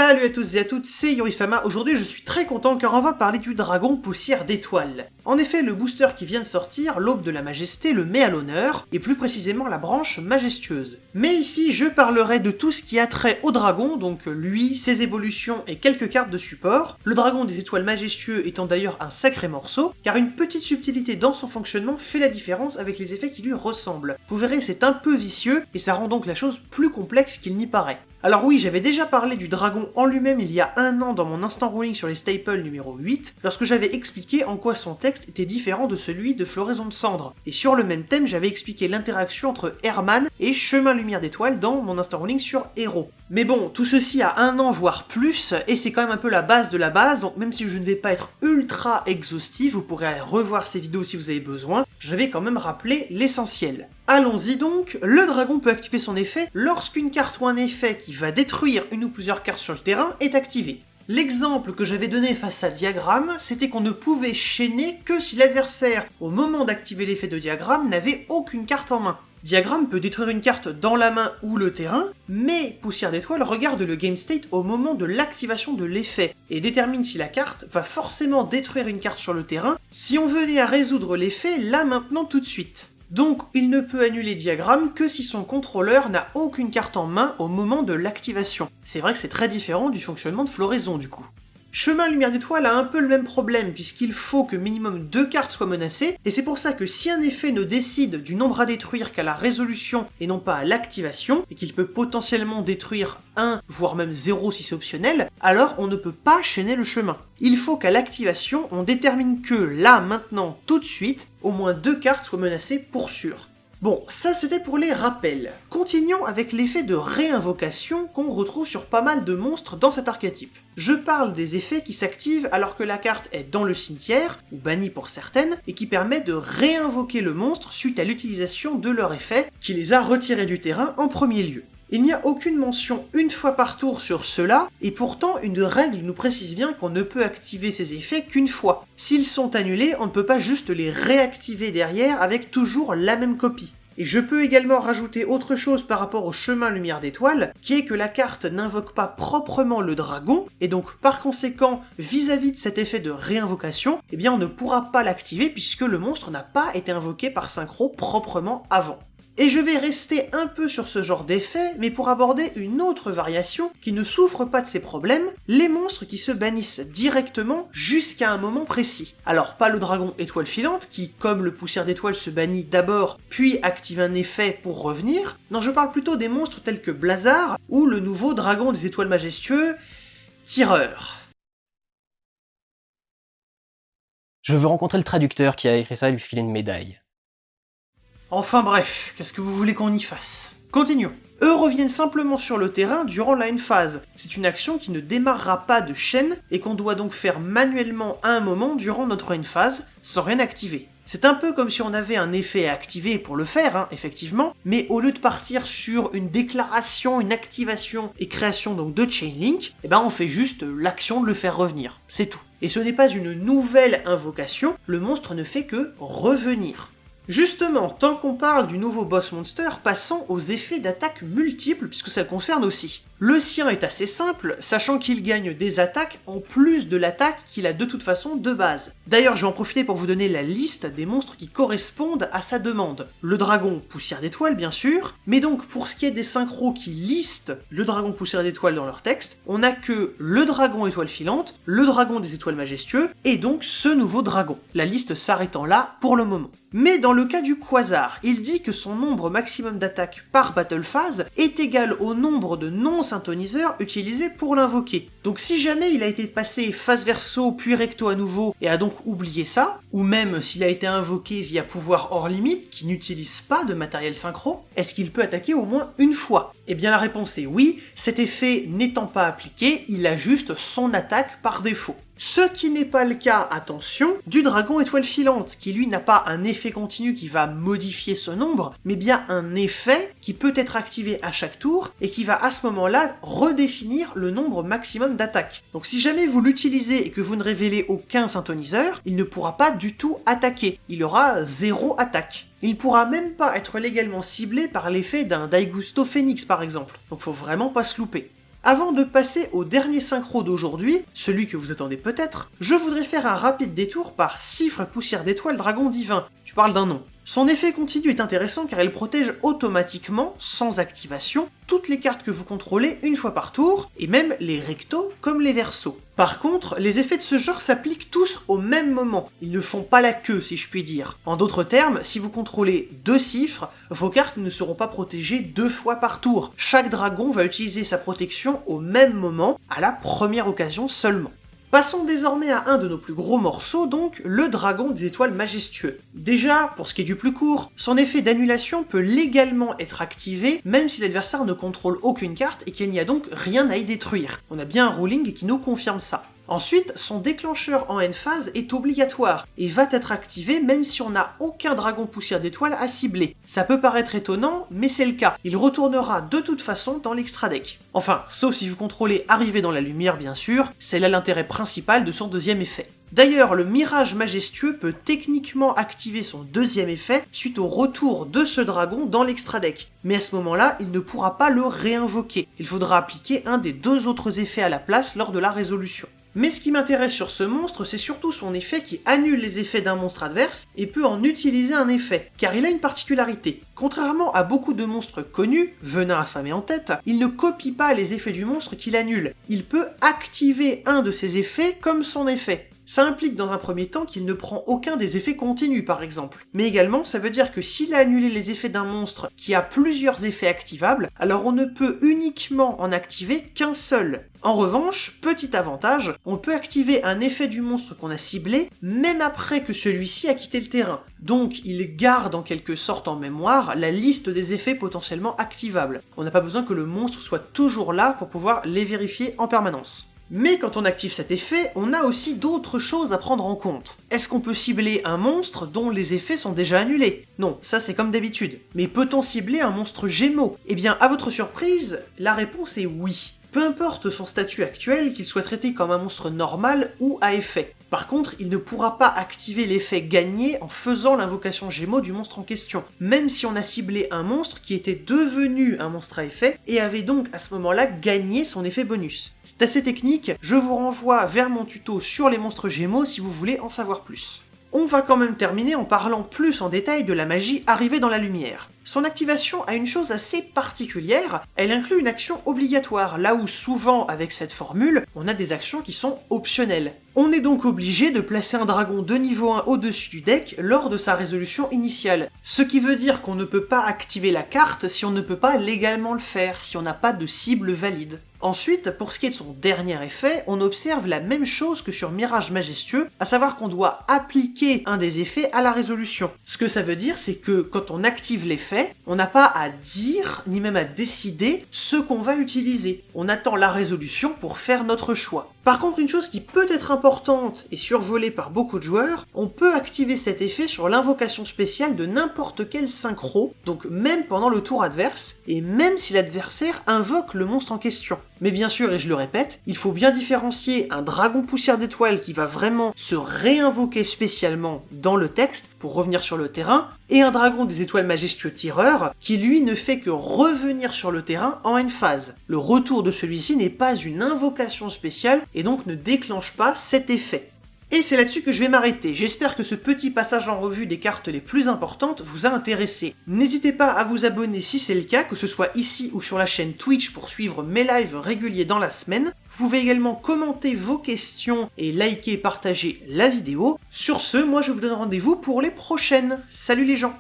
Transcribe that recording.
Salut à tous et à toutes, c'est Yorisama. Aujourd'hui je suis très content car on va parler du dragon poussière d'étoiles. En effet, le booster qui vient de sortir, l'Aube de la Majesté, le met à l'honneur, et plus précisément la branche majestueuse. Mais ici je parlerai de tout ce qui a trait au dragon, donc lui, ses évolutions et quelques cartes de support, le dragon des étoiles majestueux étant d'ailleurs un sacré morceau, car une petite subtilité dans son fonctionnement fait la différence avec les effets qui lui ressemblent. Vous verrez, c'est un peu vicieux, et ça rend donc la chose plus complexe qu'il n'y paraît. Alors oui, j'avais déjà parlé du dragon en lui-même il y a un an dans mon instant ruling sur les staples numéro 8, lorsque j'avais expliqué en quoi son texte était différent de celui de Floraison de Cendres. Et sur le même thème, j'avais expliqué l'interaction entre Herman et Chemin Lumière d'Étoile dans mon instant ruling sur Héros. Mais bon, tout ceci a un an voire plus, et c'est quand même un peu la base de la base, donc même si je ne vais pas être ultra exhaustif, vous pourrez aller revoir ces vidéos si vous avez besoin, je vais quand même rappeler l'essentiel. Allons-y donc, le dragon peut activer son effet lorsqu'une carte ou un effet qui va détruire une ou plusieurs cartes sur le terrain est activé. L'exemple que j'avais donné face à Diagramme, c'était qu'on ne pouvait chaîner que si l'adversaire, au moment d'activer l'effet de Diagramme, n'avait aucune carte en main. Diagramme peut détruire une carte dans la main ou le terrain, mais Poussière d'étoile regarde le game state au moment de l'activation de l'effet, et détermine si la carte va forcément détruire une carte sur le terrain, si on venait à résoudre l'effet là maintenant tout de suite. Donc il ne peut annuler Diagramme que si son contrôleur n'a aucune carte en main au moment de l'activation. C'est vrai que c'est très différent du fonctionnement de Floraison du coup. Chemin Lumière d'Étoile a un peu le même problème puisqu'il faut que minimum 2 cartes soient menacées, et c'est pour ça que si un effet ne décide du nombre à détruire qu'à la résolution et non pas à l'activation, et qu'il peut potentiellement détruire 1 voire même 0 si c'est optionnel, alors on ne peut pas chaîner le chemin. Il faut qu'à l'activation on détermine que là, maintenant, tout de suite, au moins 2 cartes soient menacées pour sûr. Bon, ça c'était pour les rappels. Continuons avec l'effet de réinvocation qu'on retrouve sur pas mal de monstres dans cet archétype. Je parle des effets qui s'activent alors que la carte est dans le cimetière, ou bannie pour certaines, et qui permet de réinvoquer le monstre suite à l'utilisation de leur effet, qui les a retirés du terrain en premier lieu. Il n'y a aucune mention une fois par tour sur cela, et pourtant une règle nous précise bien qu'on ne peut activer ces effets qu'une fois. S'ils sont annulés, on ne peut pas juste les réactiver derrière avec toujours la même copie. Et je peux également rajouter autre chose par rapport au chemin Lumière d'Étoile, qui est que la carte n'invoque pas proprement le dragon, et donc par conséquent, vis-à-vis de cet effet de réinvocation, eh bien on ne pourra pas l'activer puisque le monstre n'a pas été invoqué par synchro proprement avant. Et je vais rester un peu sur ce genre d'effet, mais pour aborder une autre variation qui ne souffre pas de ces problèmes, les monstres qui se bannissent directement jusqu'à un moment précis. Alors pas le dragon étoile filante, qui comme le poussière d'étoile se bannit d'abord, puis active un effet pour revenir, non je parle plutôt des monstres tels que Blazar, ou le nouveau dragon des étoiles majestueux, Tireur. Je veux rencontrer le traducteur qui a écrit ça et lui filer une médaille. Enfin bref, qu'est-ce que vous voulez qu'on y fasse? Continuons. Eux reviennent simplement sur le terrain durant la end-phase. C'est une action qui ne démarrera pas de chaîne et qu'on doit donc faire manuellement à un moment durant notre end-phase, sans rien activer. C'est un peu comme si on avait un effet à activer pour le faire, effectivement, mais au lieu de partir sur une déclaration, une activation et création donc de Chainlink, on fait juste l'action de le faire revenir, c'est tout. Et ce n'est pas une nouvelle invocation, le monstre ne fait que revenir. Justement, tant qu'on parle du nouveau boss monster, passons aux effets d'attaque multiples, puisque ça le concerne aussi. Le sien est assez simple, sachant qu'il gagne des attaques en plus de l'attaque qu'il a de toute façon de base. D'ailleurs, je vais en profiter pour vous donner la liste des monstres qui correspondent à sa demande. Le dragon poussière d'étoile, bien sûr, mais donc pour ce qui est des synchros qui listent le dragon poussière d'étoile dans leur texte, on n'a que le dragon étoile filante, le dragon des étoiles majestueux, et donc ce nouveau dragon. La liste s'arrêtant là pour le moment. Mais dans le cas du Quasar, il dit que son nombre maximum d'attaques par battle phase est égal au nombre de non-synthoniseurs utilisés pour l'invoquer. Donc si jamais il a été passé face verso puis recto à nouveau et a donc oublié ça, ou même s'il a été invoqué via pouvoir hors limite qui n'utilise pas de matériel synchro, est-ce qu'il peut attaquer au moins une fois? Eh bien la réponse est oui, cet effet n'étant pas appliqué, il a juste son attaque par défaut. Ce qui n'est pas le cas, attention, du dragon étoile filante, qui lui n'a pas un effet continu qui va modifier ce nombre, mais bien un effet qui peut être activé à chaque tour, et qui va à ce moment-là redéfinir le nombre maximum d'attaques. Donc si jamais vous l'utilisez et que vous ne révélez aucun synthoniseur, il ne pourra pas du tout attaquer, il aura 0 attaque. Il ne pourra même pas être légalement ciblé par l'effet d'un Daigusto Phoenix par exemple, donc faut vraiment pas se louper. Avant de passer au dernier synchro d'aujourd'hui, celui que vous attendez peut-être, je voudrais faire un rapide détour par Cifre Poussière d'Étoile Dragon Divin. Tu parles d'un nom. Son effet continu est intéressant car elle protège automatiquement, sans activation, toutes les cartes que vous contrôlez une fois par tour, et même les rectos comme les versos. Par contre, les effets de ce genre s'appliquent tous au même moment, ils ne font pas la queue si je puis dire. En d'autres termes, si vous contrôlez 2 Cifres, vos cartes ne seront pas protégées 2 fois par tour. Chaque dragon va utiliser sa protection au même moment, à la première occasion seulement. Passons désormais à un de nos plus gros morceaux, donc le dragon des étoiles majestueux. Déjà, pour ce qui est du plus court, son effet d'annulation peut légalement être activé même si l'adversaire ne contrôle aucune carte et qu'il n'y a donc rien à y détruire. On a bien un ruling qui nous confirme ça. Ensuite, son déclencheur en end phase est obligatoire et va être activé même si on n'a aucun dragon poussière d'étoile à cibler. Ça peut paraître étonnant, mais c'est le cas. Il retournera de toute façon dans l'extra deck. Enfin, sauf si vous contrôlez Arriver dans la lumière bien sûr, c'est là l'intérêt principal de son deuxième effet. D'ailleurs, le Mirage Majestueux peut techniquement activer son deuxième effet suite au retour de ce dragon dans l'extra deck. Mais à ce moment-là, il ne pourra pas le réinvoquer. Il faudra appliquer un des 2 autres effets à la place lors de la résolution. Mais ce qui m'intéresse sur ce monstre, c'est surtout son effet qui annule les effets d'un monstre adverse et peut en utiliser un effet, car il a une particularité. Contrairement à beaucoup de monstres connus, Venin affamé en tête, il ne copie pas les effets du monstre qu'il annule. Il peut activer un de ses effets comme son effet. Ça implique dans un premier temps qu'il ne prend aucun des effets continus par exemple. Mais également, ça veut dire que s'il a annulé les effets d'un monstre qui a plusieurs effets activables, alors on ne peut uniquement en activer qu'un seul. En revanche, petit avantage, on peut activer un effet du monstre qu'on a ciblé, même après que celui-ci a quitté le terrain. Donc il garde en quelque sorte en mémoire la liste des effets potentiellement activables. On n'a pas besoin que le monstre soit toujours là pour pouvoir les vérifier en permanence. Mais quand on active cet effet, on a aussi d'autres choses à prendre en compte. Est-ce qu'on peut cibler un monstre dont les effets sont déjà annulés? Non, ça c'est comme d'habitude. Mais peut-on cibler un monstre Gémeaux? Eh bien, à votre surprise, la réponse est oui. Peu importe son statut actuel, qu'il soit traité comme un monstre normal ou à effet. Par contre, il ne pourra pas activer l'effet gagné en faisant l'invocation Gémeaux du monstre en question, même si on a ciblé un monstre qui était devenu un monstre à effet et avait donc à ce moment-là gagné son effet bonus. C'est assez technique, je vous renvoie vers mon tuto sur les monstres Gémeaux si vous voulez en savoir plus. On va quand même terminer en parlant plus en détail de la magie Arriver dans la lumière. Son activation a une chose assez particulière, elle inclut une action obligatoire, là où souvent avec cette formule, on a des actions qui sont optionnelles. On est donc obligé de placer un dragon de niveau 1 au-dessus du deck lors de sa résolution initiale. Ce qui veut dire qu'on ne peut pas activer la carte si on ne peut pas légalement le faire, si on n'a pas de cible valide. Ensuite, pour ce qui est de son dernier effet, on observe la même chose que sur Mirage Majestueux, à savoir qu'on doit appliquer un des effets à la résolution. Ce que ça veut dire, c'est que quand on active l'effet, on n'a pas à dire, ni même à décider ce qu'on va utiliser. On attend la résolution pour faire notre choix. Par contre, une chose qui peut être importante et survolée par beaucoup de joueurs, on peut activer cet effet sur l'invocation spéciale de n'importe quel synchro, donc même pendant le tour adverse, et même si l'adversaire invoque le monstre en question. Mais bien sûr, et je le répète, il faut bien différencier un dragon poussière d'étoile qui va vraiment se réinvoquer spécialement dans le texte pour revenir sur le terrain, et un dragon des étoiles majestueux tireur qui lui ne fait que revenir sur le terrain en end phase. Le retour de celui-ci n'est pas une invocation spéciale et donc ne déclenche pas cet effet. Et c'est là-dessus que je vais m'arrêter. J'espère que ce petit passage en revue des cartes les plus importantes vous a intéressé. N'hésitez pas à vous abonner si c'est le cas, que ce soit ici ou sur la chaîne Twitch pour suivre mes lives réguliers dans la semaine. Vous pouvez également commenter vos questions et liker et partager la vidéo. Sur ce, moi je vous donne rendez-vous pour les prochaines. Salut les gens!